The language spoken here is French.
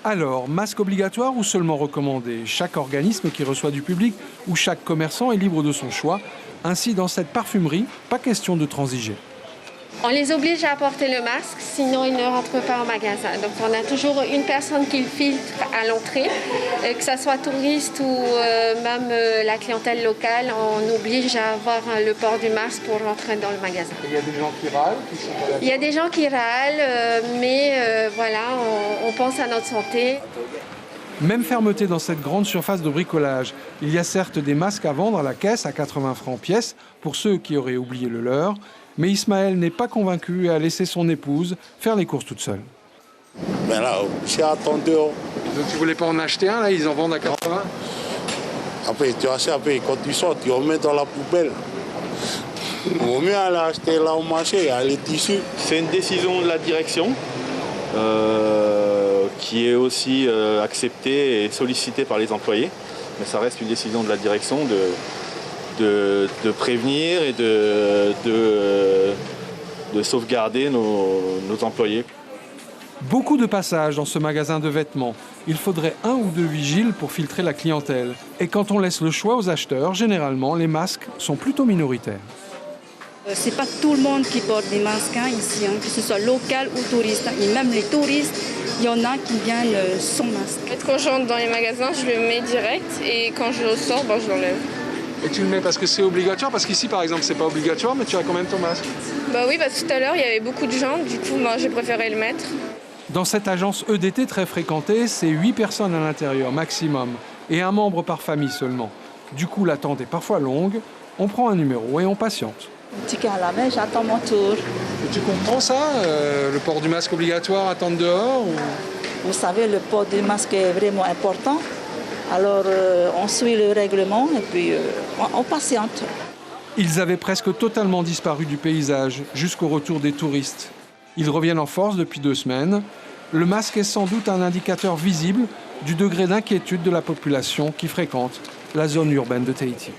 Alors, masque obligatoire ou seulement recommandé? Chaque organisme qui reçoit du public ou chaque commerçant est libre de son choix. Ainsi, dans cette parfumerie, pas question de transiger. On les oblige à porter le masque, sinon ils ne rentrent pas au magasin. Donc on a toujours une personne qui le filtre à l'entrée, que ce soit touriste ou même la clientèle locale, on oblige à avoir le port du masque pour rentrer dans le magasin. Il y a des gens qui râlent, Il y a des gens qui râlent, mais voilà, on pense à notre santé. Même fermeté dans cette grande surface de bricolage. Il y a certes des masques à vendre à la caisse à 80 francs pièce pour ceux qui auraient oublié le leur. Mais Ismaël n'est pas convaincu et a laissé son épouse faire les courses toute seule. Mais là, j'ai attendu. Donc tu voulais pas en acheter un, là, ils en vendent à 80? Après, tu achètes, après, quand tu sors, tu remets dans la poubelle. Il vaut mieux aller acheter là au marché, il y a les tissus. C'est une décision de la direction qui est aussi acceptée et sollicitée par les employés. Mais ça reste une décision de la direction de prévenir et de sauvegarder nos employés. Beaucoup de passages dans ce magasin de vêtements. Il faudrait 1 ou 2 vigiles pour filtrer la clientèle. Et quand on laisse le choix aux acheteurs, généralement, les masques sont plutôt minoritaires. C'est pas tout le monde qui porte des masques ici, que ce soit local ou touriste. Et même les touristes, il y en a qui viennent sans masque. Quand je rentre dans les magasins, je le mets direct et quand je sors, je l'enlève. Et tu le mets parce que c'est obligatoire? Parce qu'ici, par exemple, c'est pas obligatoire, mais tu as quand même ton masque. Oui, parce que tout à l'heure, il y avait beaucoup de gens, du coup, moi, j'ai préféré le mettre. Dans cette agence EDT très fréquentée, c'est 8 personnes à l'intérieur, maximum, et un membre par famille seulement. Du coup, l'attente est parfois longue. On prend un numéro et on patiente. Ticket à la main, j'attends mon tour. Et tu comprends ça, le port du masque obligatoire, attendre dehors ou... Vous savez, le port du masque est vraiment important. Alors, on suit le règlement et puis on patiente. Ils avaient presque totalement disparu du paysage jusqu'au retour des touristes. Ils reviennent en force depuis 2 semaines. Le masque est sans doute un indicateur visible du degré d'inquiétude de la population qui fréquente la zone urbaine de Tahiti.